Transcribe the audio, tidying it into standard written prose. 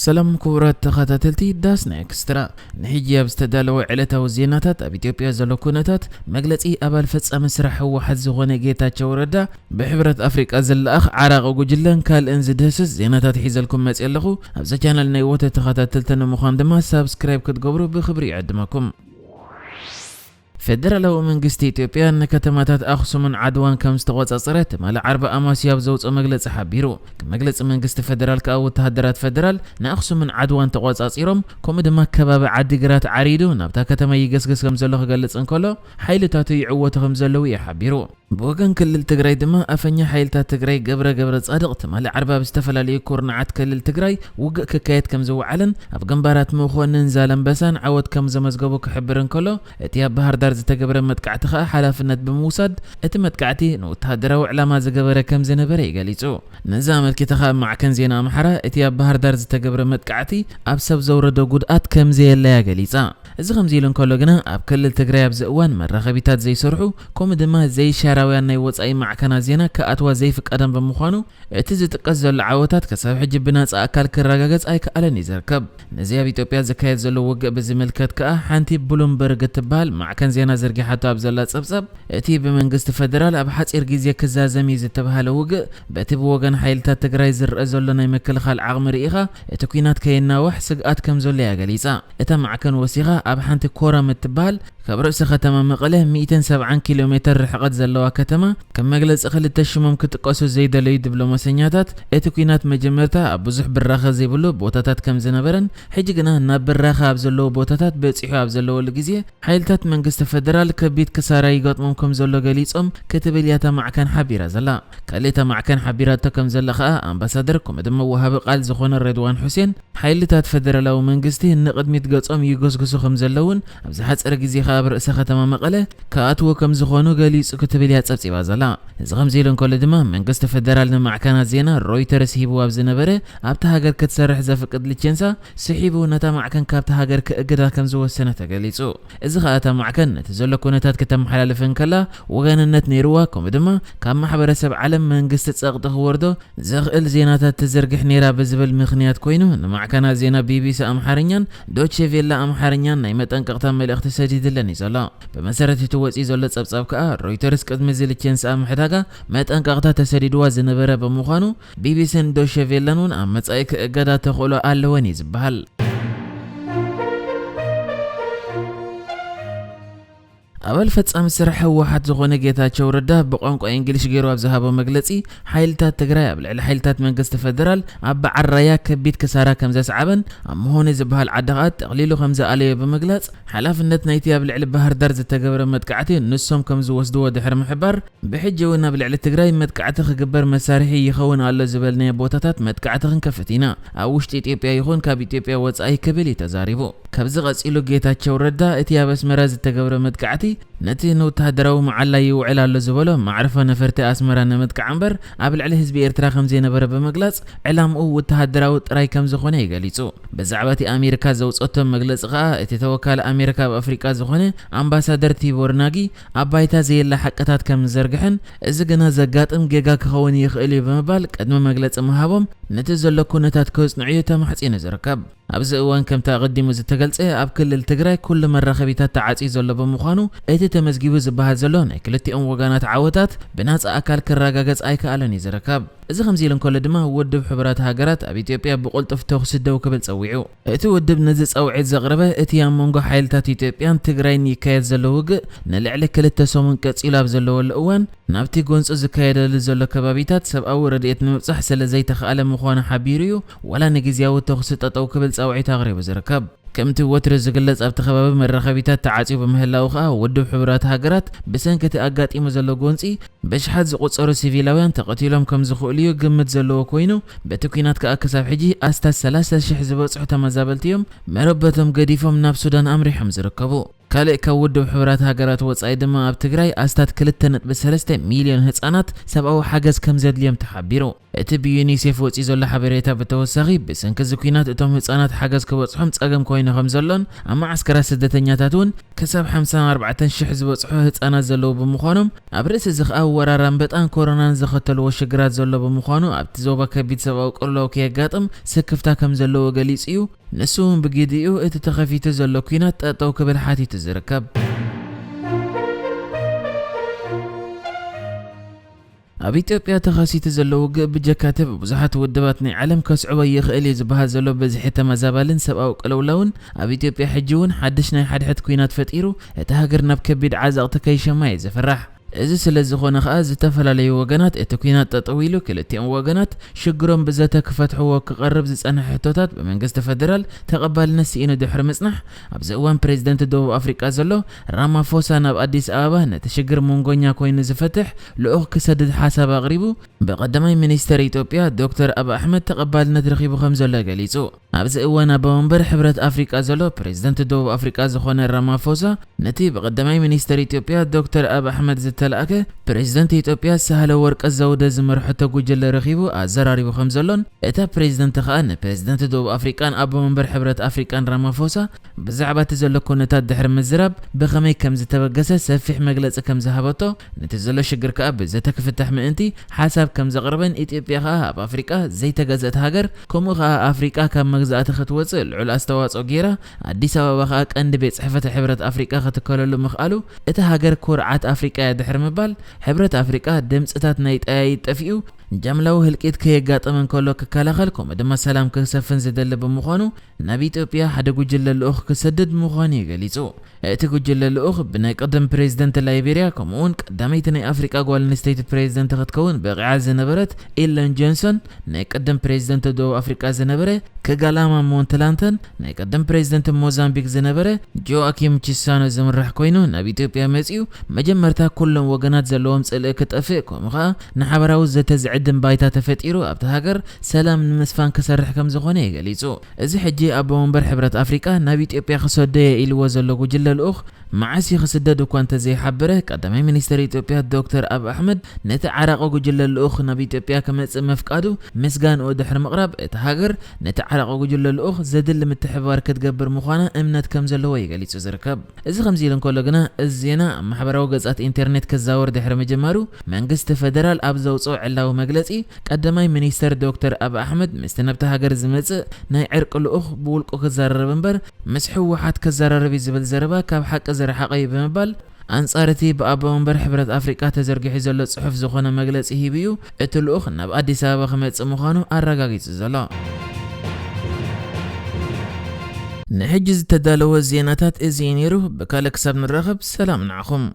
سلام كورات تخاتلتي داس نكسترا نحيجي بستدالو علتا وزيناتات اب إثيوبيا زلو كونتات مغلصي ابال فصام سرح واحد زغونه ጌታቸው ረዳ بحبرت افريقيا زلاخ عراق وجلن كال انز دهسس زيناتات حيزلكم مصيلخو ابز چانل ناي وته تخاتلتن مخان دما سبسكرايب كتغبرو بخبري يعدمكم فدرالو منغستي إثيوبيا نكتماتات أخصمن عدوان كم استغوصصرت مال 4 أماسياب زوص مغلص حبيرو مغلص منغست فدرال كاو تهدرات فدرال نأخصمن عدوان تغوصصيروم كوم دما كباب عديغرات عريدو نابتا كتما يغسغس كم زلو خغلص انكلو حيلتاتو يعوتهم زلو يحبيرو بوغن كلل تግራይ دما افنيا حيلتا تግራይ غبره صادقت مال 40 بستفلالي كورنعات كلل تግራይ وق ككايت كم زوعلن اف غنبارات مخونن زالنبسان عوت كم زمزغبو كحبرن كلو اتيا بحر دار زتغبر متقعت خا حلافنت بموسد ات متقعتي نو تهدرو علامه زغبره كم زنبره يغليصو نزامل كتخا مع كن زينا محرا اتيا بحر دار زتغبر متقعتي اب سب زوردو غودات كم زيلا يغليصا እዚ ከም ዚልን ከሎ ግና ኣብ ክልል ትግራይ ኣብ ዝእዋን መራኸቢታት ዘይሰርሑ ከም ድማ ዘይሻራውያን ናይ ወጻኢ ማዕከና ዜና ከኣትዋ ዘይፍቀደን ብምዃኑ እቲ ዝጥቀስ ዘሎ ዓወታት ከሳብ ሕጂ ብናጻ ኣካል ክረጋገጽ ኣይከኣለን ይዝርከብ ነዚ ኣብ ኢትዮጵያ ዝካየድ ዘሎ ውግእ ብዝምልከት ከኣ ሓንቲ ብሉምበርግ እትበሃል ማዕከን ዜና ዘርጊሓቶ ኣብ ዘላ ፀብፀብ እቲ ብመንግስቲ ፈደራል ኣብ ሓፂር ግዜ ክዛዘም ዝተባሃለ ውግእ በቲ ብወገን ሓይልታት ትግራይ ዝርአ ዘሎ ናይ መከላኸል ዓቕሚ ርኢኻ እቲ ኩናት ከየናውሕ ስግኣት ከም ዘሎ ያገሊጻ እታ ማዕከን ወሲኻ ኣብ ሓንቲ ኮረም እትበሃል ካብ ርእሲ ከተማ መቐለ 170 ኪሎሜትር ርሕቀት ዘለዋ ከተማ ከም መግለፂ ክልተ ሽሞም ክትቀሱ ዘይደለዩ ዲፕሎማስያታት እቲ ኩናት መጀመርታ ኣብ ብዙሕ ብራኸ ዘይብሉ ቦታታት ከም ዝነበረን ሕጂ ግና ናብ ብራኸ ኣብ ዘለዎ ቦታታት በፂሑ ኣብ ዘለወሉ ግዜ ሓይልታት መንግስቲ ፈደራል ከቢድ ክሳራ ይገጥሞም ከም ዘሎ ገሊጾም ክትብል ያታ ማዕከን ሓቢራ ዘላ ካልእታ ማዕከን ሓቢራቶ ከም ዘላ ከዓ ኣምባሳደር ከም ድማ ወሃቢ ቃል ዝኾነ ረድዋን ሁሴን ሓይልታት ፈደራላዊ መንግስቲ ንቅድሚት ገጾም ይገስግሱ ከም ዘለውን ኣብ ዝሓፀረ ግዜ ኣብ ርእሰ ከተማ መቐለ ከኣትዎ ከም ዝኾኑ ገሊጹ ክትብል ያጸብጺባ ዘላ እዚ ከም ዚልን ከሎ ድማ መንግስቲ ፈደራል ንማዕከናት ዜና ሮይተርስ ሂቡ ኣብ ዝነበረ ኣብታ ሃገር ክትሰርሕ ዘፍቅድ ሊቸንሳ ስሒቡ ነታ ማዕከን ካብታ ሃገር ክእግዳ ከም ዝወሰነ ተገሊጹ እዚ ከኣታ ማዕከን ነቲ ዘሎ ኩነታት ከተመሓላልፍን ከላ ወገንነት ነይርዋ ከም ድማ ካብ ማሕበረሰብ ዓለም መንግስቲ ጸቕጢ ክወርዶ ዘኽእል ዜናታት ትዘርግሕ ነይራ ብዝብል ምኽንያት ኮይኑ ንማዕከናት ዜና ቢቢሲ ኣምሓርኛን ዶቼ ቬላ ኣምሓርኛን ናይ መጠንቀቕታ መልእኽቲ ሰዲድለን ይዘላ በመሰረት የተወጪ ዘሎ ጸብጻብ ከኣ ሮይተርስ ቅድሚ ዝልቸንሳ ምሕታጋ መጠንቀቕታ ተሰዲድዋ ዝነበረ በመዃኑ ቢቢሲን ዶቼ ቬላን ኣብ መጻኢ ክእገዳ ተኽእሎ ኣለወን ይዝበሃል أول فتسام سرح واحد زغونه ጌታቸው ረዳ በቋንቋ እንግሊሽ ገይሩ ኣብ ዝሃቦ መግለጺ ሓይልታት ትግራይ ኣብ ልዕሊ ሓይልታት መንግስቲ ፈደራል ኣብ ዓራያ ከቢድ ክሳራ ከም ዘስዓበን ኣብ መሆነ ዝበሃል ዓደቃት ጠቕሊሉ ከም ዘኣለየ በመግለጽ ሓላፍነት ናይቲ ኣብ ልዕሊ ባህር ዳር ዝተገበረ መጥቃዕቲ ንሶም ከም ዝወስድዎ ድሕሪ ምሕባር ብሕጂውን ኣብ ልዕሊ ትግራይ መጥቃዕቲ ክግበር መሳርሒ ይኸውን ኣሎ ዝበልናየ ቦታታት መጥቃዕቲ ክንከፍቲና ኣብ ውሽጢ ኢትዮጵያ ይኹን ካብ ኢትዮጵያ ወጻኢ ክብል ተዛሪቡ ካብዚ ቀጺሉ ጌታቸው ረዳ እቲ ኣብ ኣስመራ ዝተገበረ መጥቃዕቲ ነቲ ወተሃደራዊ መዓላ ይውዕል ኣሎ ዝበሎ ማዕርፈ ነፈርቲ ኣስመራ ነመጥቃዕ እምበር ኣብ ልዕሊ ህዝቢ ኤርትራ ከም ዘይነበረ በመግለጽ ዕላምኡ ወተሃደራዊ ጥራይ ከም ዝኾነ ይገሊጹ ብዛዕባ እቲ ኣሜሪካ ዘውፀቶም መግለጽ ከዓ እቲ ተወካል ኣሜሪካ ኣብ ኣፍሪቃ ዝኾነ ኣምባሳደር ቲቦር ናጊ ኣብ ባይታ ዘየላ ሓቀታት ከም ዘርግሕን እዚ ግና ዘጋጥም ጌጋ ክኸውን ይኽእል እዩ በመባል ቅድሚ መግለጽ ምሃቦም ነቲ ዘሎ ኩነታት ከጽንዑ ተማሕጺነ ዝርከብ ኣብዚ እዋን ከም ተቀዲሙ ዝተገልጸ ኣብ ክልል ትግራይ ኩሉ መራኸቢታት ተዓጺ ዘሎ በመዃኑ እቲ ተመዝጊቡ ዝበሃል ዘሎ ናይ ክልቲኦም ወገናት ዓወታት ብናጻ ኣካል ክረጋገጽ ኣይከኣለን ይዝርከብ እዚ ከም ዚልን ከሎ ድማ ውድብ ሕብራት ሃገራት ኣብ ኢትዮጵያ ብቁልጡፍ ተኹስ ደው ክብል ጸዊዑ እቲ ውድብ ነዚ ጸውዒት ዘቕረበ እቲ ኣብ መንጎ ሓይልታት ኢትዮጵያን ትግራይን ይካየድ ዘሎ ውግእ ንልዕሊ ክልተ ሰሙን ቀጺሉ ኣብ ዘለወሉ እዋን ናብቲ ጎንፂ ዝካየደሉ ዘሎ ከባቢታት ሰብኣዊ ረድኤት ንምብጻሕ ስለዘይተኸኣለ ምዃኑ ሓቢሩ እዩ ወላ ንግዝያዊ ተኹስ ጠጠው ክብል ጸውዒት ኣቕሪቡ ዝርከብ ከምቲ ወትሪ ዝግለጽ ኣብቲ ከባቢ መራኸቢታት ተዓጺዩ በምህላው ከዓ ውድብ ሕብራት ሃገራት ብሰንከቲ ኣጋጢሙ ዘሎ ጎንፂ በሽሓት ዝቁጸሩ ሲቪላውያን ተቐቲሎም ከም ዝኽእሉ እዩ ግምት ዘለዎ ኮይኑ በቲ ኩናት ከዓ ክሳብ ሕጂ ኣስታት 30,000 ዝበጽሑ ተመዛበልቲ እዮም መረበቶም ገዲፎም ናብ ሱዳን ኣምሪሖም ዝርከቡ ካልእ ካብ ውድብ ሕብራት ሃገራት ወጻኢ ድማ ኣብ ትግራይ ኣስታት 2.3 ሚልዮን ህጻናት ሰብኣዊ ሓገዝ ከም ዘድልዮም ተሓቢሩ እቲ ብዩኒሴፍ ወፂ ዘሎ ሓበሬታ በተወሳኺ ብሰንኪ ኩናት እቶም ህጻናት ሓገዝ ክበጽሖም ጸገም ኮይኑ ከም ዘሎን ኣብ ማዕስከራት ስደተኛታት እውን كسب 54,000 ዝበጽሑ ህፃናት ዘለዉ ብምዃኖም ኣብ ርእሲ ዝኸኣ ወራራን በጣን ኮሮናን ዝኸተልዎ ሽግራት ዘሎ ብምዃኑ ኣብቲ ዞባ ከቢድ ሰብኣዊ ቅልውላው ከየጋጥም ስክፍታ ከም ዘለዎ ገሊጹ እዩ። ንሱ እውን ብግዲኡ እቲ ተኸፊቱ ዘሎ ኩናት ጠጠው ክብል ሓቲቱ ዝርከብ። ኣብ ኢትዮጵያ ተኸሲቱ ዘሎ ውግእ ብጀካተ ብዙሓት ውድባት ናይ ዓለም ከስዕቦ ይኽእል እዩ ዝበሃል ዘሎ በዝሒ ተመዛባልን ሰብኣዊ ቅልውላውን ኣብ ኢትዮጵያ ሕጂ እውን ሓድሽ ናይ ሓድሕት ኩናት ፈጢሩ እቲ ሃገር ናብ ከቢድ ዓዘቕቲ ከይሸማ እዩ ዝፍራሕ። እዚ ስለ ዝኾነ ከዓ ዝተፈላለዩ ወገናት እቲ ኩናት ጠጠው ኢሉ ክልቲኦም ወገናት ሽግሮም ብዘተ ክፈትሕዎ ክቐርብ ዝጸንሐ ሕቶታት ብመንግስቲ ፌደራል ተቐባልነት ሲኢኑ ድሕሪ ምጽናሕ ኣብዚ እዋን ፕሬዚደንት ደቡብ ኣፍሪቃ ዘሎ ራማፎሳ ናብ ኣዲስ ኣበባ ነቲ ሽግር መንጎኛ ኮይኑ ዝፈትሕ ልኡኽ ክሰድድ ሓሳብ ኣቕሪቡ ብቐዳማይ ሚኒስተር ኢትዮጵያ ዶክተር አብይ ኣሕመድ ተቐባልነት ረኺቡ ከም ዘሎ ገሊጹ። ኣብዚ እዋን ኣብ መንበር ሕብረት ኣፍሪቃ ዘሎ ፕሬዚደንት ደቡብ ኣፍሪቃ ዝኾነ ራማፎሳ ነቲ ብቐዳማይ ሚኒስተር ኢትዮጵያ ዶክተር አብይ ኣሕመድ ዝተላእከ ፕሬዚደንት ኢትዮጵያ ሳህለ ወርቀ ዘውደ ዝመርሕቶ ጉጅለ ረኺቡ ኣዘራሪቡ ከም ዘሎን እታ ፕሬዚደንት ከዓ ንፕሬዚደንት ደቡብ ኣፍሪቃን ኣብ መንበር ሕብረት ኣፍሪቃን ራማፎሳ ብዛዕባ እቲ ዘሎ ኩነታት ድሕሪ ምዝራብ ብኸመይ ከም ዝተበገሰ ሰፊሕ መግለፂ ከም ዝሃበቶ ነቲ ዘሎ ሽግር ከዓ ብዘተ ክፍታሕ ምእንቲ ሓሳብ ከም ዘቕርበን ኢትዮጵያ ከዓ ኣብ ኣፍሪቃ ዘይተገዝአት ሃገር ከምኡ ከዓ ኣፍሪቃ ካብ መግዛእቲ ክትወፅእ ልዑል ኣስተዋፅኦ ጌራ ኣዲስ ኣበባ ከዓ ቀንዲ ቤት ጽሕፈት ሕብረት ኣፍሪቃ ክትከለሉ ምኽኣሉ እቲ ሃገር ኩርዓት ኣፍሪቃ ድሕሪ ምባል ሕብረት ኣፍሪቃ ድምፅታት ናይ ጠያይት ጠፊኡ ጃምላዊ ህልቂት ከየጋጠመን ከሎ ክከላኸል ከምኡ ድማ ሰላም ክሰፍን ዝደሊ ብምዃኑ ናብ ኢትዮጵያ ሓደ ጉጅለ ልኡኽ ክሰድድ ምዃኑ ገሊጹ። እቲ ጉጅለ ልኡኽ ብናይ ቀደም ፕሬዚደንት ላይቤሪያ ከምኡውን ቀዳመይቲ ናይ ኣፍሪቃ ጓል ኣንስተይቲ ፕሬዚደንት ክትከውን በቂዓ ዝነበረት ኤለን ጆንሰን፣ ናይ ቀደም ፕሬዚደንት ደቡብ ኣፍሪቃ ዝነበረ ከጋላማ ሞንትላንተን፣ ናይ ቀደም ፕሬዚደንት ሞዛምቢክ ዝነበረ ጆአኪም ቺሳኖ ዝምራሕ ኮይኑ ናብ ኢትዮጵያ መጺኡ መጀመርታ ኩሎም ወገናት ዘለዎም ጽልኢ ክጠፍእ ከምኡ ከዓ ንሓበራዊ ዘተዝዕድን ባይታ ተፈጢሩ ኣብቲ ሃገር ሰላም ንምስፋን ክሰርሕ ከም ዝኾነ ገሊጹ። እዚ ሕጂ ኣብ መንበር ሕብረት ኣፍሪቃ ናብ ኢትዮጵያ ክሰደየ ኢልዎ ዘሎ ጉጅለ ልኡኽ መዓስ ክስደድ እኳ እንተዘይሓበረ ቀዳማይ ሚኒስተር ኢትዮጵያ ዶክተር አብይ ኣሕመድ ነቲ ዓራቆ ጉጅለ ልኡኽ ናብ ኢትዮጵያ ክመጽእ መፍቃዱ ምስጋንኡ ድሕሪ ምቕራብ እቲ ሃገር ነቲ ዓራቆ ጉጅለ ልኡኽ ዘድሊ ምትሕብባር ክትገብር ምዃና እምነት ከም ዘለዎ ገሊጹ ዝርከብ። እዚ ከምዚ ኢሉ እንከሎ ግና እዚ ዜና ኣብ ማሕበራዊ ገጻት ኢንተርኔት ክዛወር ድሕሪ ምጅማሩ መንግስቲ ፌደራል ኣብ ዘውፅኦ ዕላዊ መግለጺ ቀዳማይ ሚኒስተር ዶክተር አብይ ኣሕመድ ምስቲ ነብቲ ሃገር ዝመጽእ ናይ ዕርቂ ልኡኽ ብውልቁ ክዛረብ እምበር ምስ ሕወሓት ክዘራረብ ዝብል ዘረባ ካብ ሓቂ ዝረሓቐ እዩ ብምባል አንጻር እቲ በኣብ መንበር ሕብረት ኣፍሪቃ ተዘርጊሑ ዘሎ ጽሑፍ ዝኾነ መግለጺ ሂቡ እዩ እቲ ልኡኽ ናብ ኣዲስ ኣበባ ክመጽእ ምዃኑ ኣረጋጊጹ ዘሎ። ንሕጂ ዝተዳለወ ዜናታት እዚ ነይሩ። ብካልእ ክሳብ ንራኸብ ሰላም ንዓኹም።